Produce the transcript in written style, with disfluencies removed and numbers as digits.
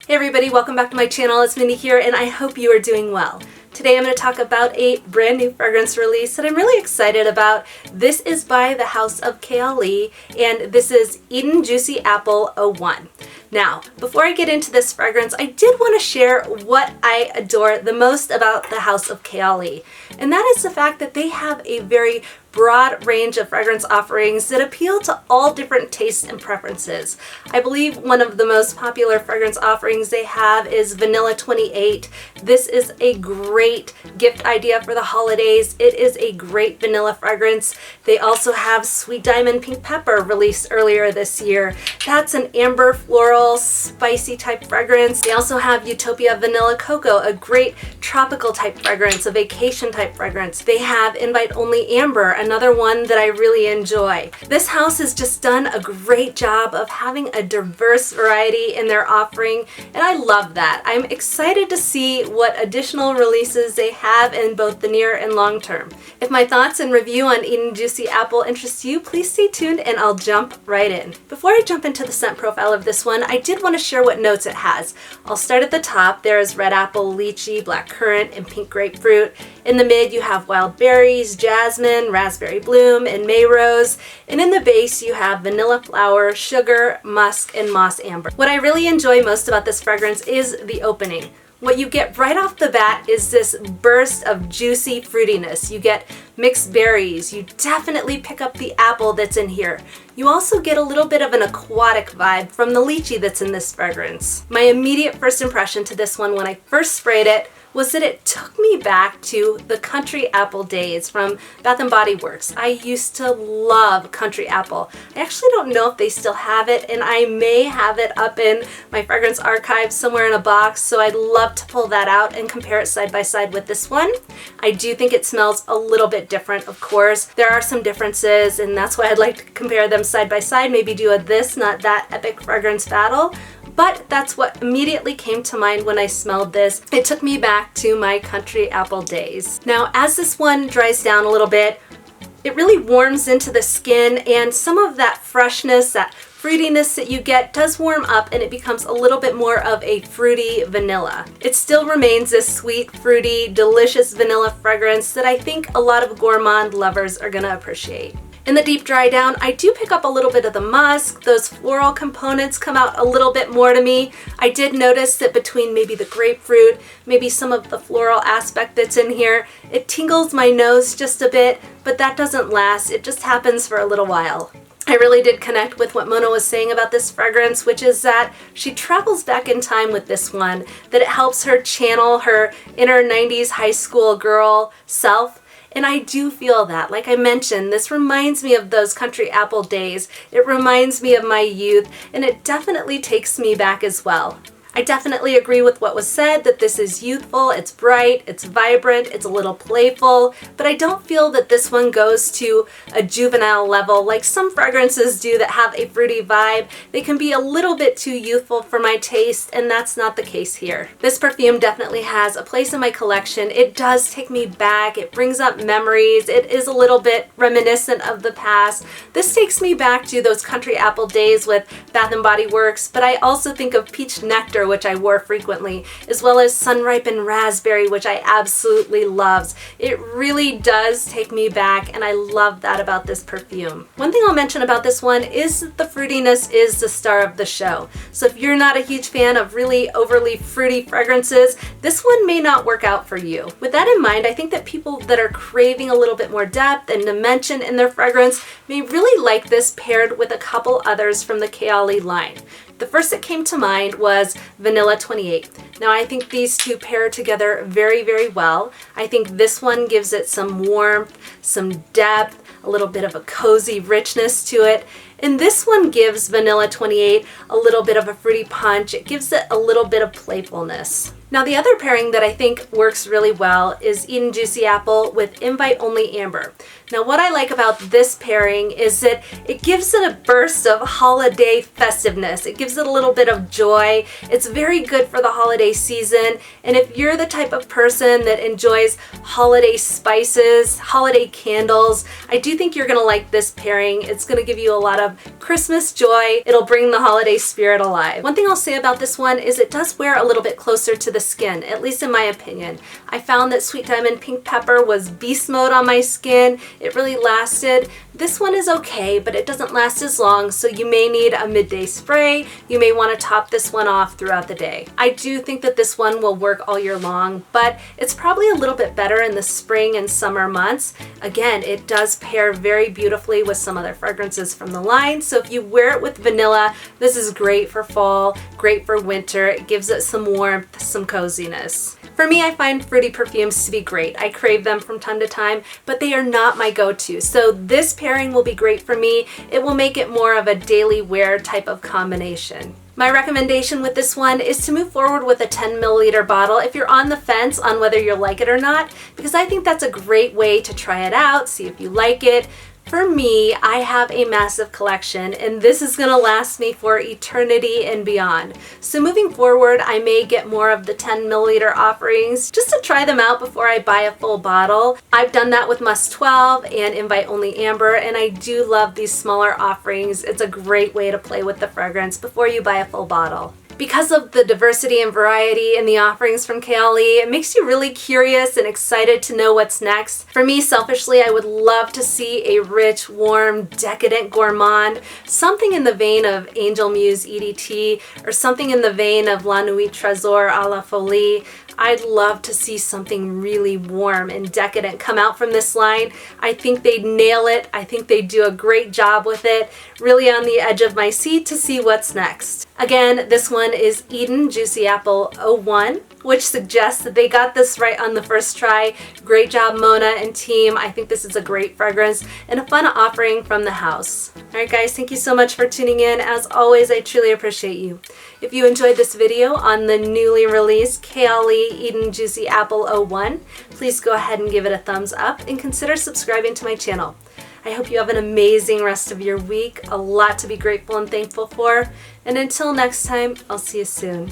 Hey everybody, welcome back to my channel. It's Mindy here and I hope you are doing well. Today I'm going to talk about a brand new fragrance release that I'm really excited about. This is by the House of Kayali and this is Eden Juicy Apple 01. Now, before I get into this fragrance, I did want to share what I adore the most about the House of Kayali, and that is the fact that they have a very broad range of fragrance offerings that appeal to all different tastes and preferences. I believe one of the most popular fragrance offerings they have is Vanilla 28. This is a great gift idea for the holidays. It is a great vanilla fragrance. They also have Sweet Diamond Pink Pepper released earlier this year. That's an amber floral spicy type fragrance. They also have Utopia Vanilla Coco, a great tropical type fragrance, a vacation type fragrance. They have Invite Only Amber, another one that I really enjoy. This house has just done a great job of having a diverse variety in their offering, and I love that. I'm excited to see what additional releases they have in both the near and long term. If my thoughts and review on Eden Juicy Apple interest you, please stay tuned and I'll jump right in. Before I jump into the scent profile of this one, I did want to share what notes it has. I'll start at the top. There is red apple, lychee, black currant, and pink grapefruit. In the mid, you have wild berries, jasmine, raspberry bloom, and May rose. And in the base, you have vanilla flower, sugar, musk, and moss amber. What I really enjoy most about this fragrance is the opening. What you get right off the bat is this burst of juicy fruitiness. You get mixed berries. You definitely pick up the apple that's in here. You also get a little bit of an aquatic vibe from the lychee that's in this fragrance. My immediate first impression to this one when I first sprayed it was that it took me back to the Country Apple days from Bath & Body Works. I used to love Country Apple. I actually don't know if they still have it, and I may have it up in my fragrance archive somewhere in a box, so I'd love to pull that out and compare it side by side with this one. I do think it smells a little bit different, of course. There are some differences, and that's why I'd like to compare them side by side, maybe do a this, not that epic fragrance battle. But that's what immediately came to mind when I smelled this. It took me back to my Country Apple days. Now, as this one dries down a little bit, it really warms into the skin, and some of that freshness, that fruitiness that you get does warm up, and it becomes a little bit more of a fruity vanilla. It still remains this sweet, fruity, delicious vanilla fragrance that I think a lot of gourmand lovers are gonna appreciate. In the deep dry down, I do pick up a little bit of the musk. Those floral components come out a little bit more to me. I did notice that between maybe the grapefruit, maybe some of the floral aspect that's in here, it tingles my nose just a bit, but that doesn't last. It just happens for a little while. I really did connect with what Mona was saying about this fragrance, which is that she travels back in time with this one, that it helps her channel her inner 90s high school girl self. And I do feel that. Like I mentioned, this reminds me of those Country Apple days. It reminds me of my youth, and it definitely takes me back as well. I definitely agree with what was said, that this is youthful, it's bright, it's vibrant, it's a little playful, but I don't feel that this one goes to a juvenile level like some fragrances do that have a fruity vibe. They can be a little bit too youthful for my taste, and that's not the case here. This perfume definitely has a place in my collection. It does take me back, it brings up memories, it is a little bit reminiscent of the past. This takes me back to those Country Apple days with Bath & Body Works, but I also think of Peach Nectar, which I wore frequently, as well as Sun Ripened Raspberry, which I absolutely love. It really does take me back, and I love that about this perfume. One thing I'll mention about this one is that the fruitiness is the star of the show. So if you're not a huge fan of really overly fruity fragrances, this one may not work out for you. With that in mind, I think that people that are craving a little bit more depth and dimension in their fragrance may really like this paired with a couple others from the Kayali line. The first that came to mind was Vanilla 28. Now I think these two pair together very, very well. I think this one gives it some warmth, some depth, a little bit of a cozy richness to it. And this one gives Vanilla 28 a little bit of a fruity punch. It gives it a little bit of playfulness. Now the other pairing that I think works really well is Eden Juicy Apple with Invite Only Amber. Now what I like about this pairing is that it gives it a burst of holiday festiveness. It gives it a little bit of joy. It's very good for the holiday season, and if you're the type of person that enjoys holiday spices, holiday candles, I do think you're gonna like this pairing. It's gonna give you a lot of Christmas joy. It'll bring the holiday spirit alive. One thing I'll say about this one is it does wear a little bit closer to the skin, at least in my opinion. I found that Sweet Diamond Pink Pepper was beast mode on my skin. It really lasted. This one is okay, but it doesn't last as long, so you may need a midday spray. You may want to top this one off throughout the day. I do think that this one will work all year long, but it's probably a little bit better in the spring and summer months. Again, it does pair very beautifully with some other fragrances from the line, so if you wear it with vanilla, this is great for fall, great for winter. It gives it some warmth, some coziness. For me, I find fruity perfumes to be great. I crave them from time to time, but they are not my go-to. So this pairing will be great for me. It will make it more of a daily wear type of combination. My recommendation with this one is to move forward with a 10 milliliter bottle if you're on the fence on whether you'll like it or not, because I think that's a great way to try it out, see if you like it. For me, I have a massive collection, and this is going to last me for eternity and beyond. So moving forward, I may get more of the 10 milliliter offerings just to try them out before I buy a full bottle. I've done that with Must 12 and Invite Only Amber, and I do love these smaller offerings. It's a great way to play with the fragrance before you buy a full bottle. Because of the diversity and variety in the offerings from Kayali, it makes you really curious and excited to know what's next. For me, selfishly, I would love to see a rich, warm, decadent gourmand, something in the vein of Angel Muse EDT, or something in the vein of La Nuit Tresor a la Folie. I'd love to see something really warm and decadent come out from this line. I think they'd nail it. I think they'd do a great job with it. Really on the edge of my seat to see what's next. Again, this one is Eden Juicy Apple 01, which suggests that they got this right on the first try. Great job, Mona and team. I think this is a great fragrance and a fun offering from the house. All right, guys, thank you so much for tuning in. As always, I truly appreciate you. If you enjoyed this video on the newly released Kayali Eden Juicy Apple 01, please go ahead and give it a thumbs up and consider subscribing to my channel. I hope you have an amazing rest of your week, a lot to be grateful and thankful for, and until next time, I'll see you soon.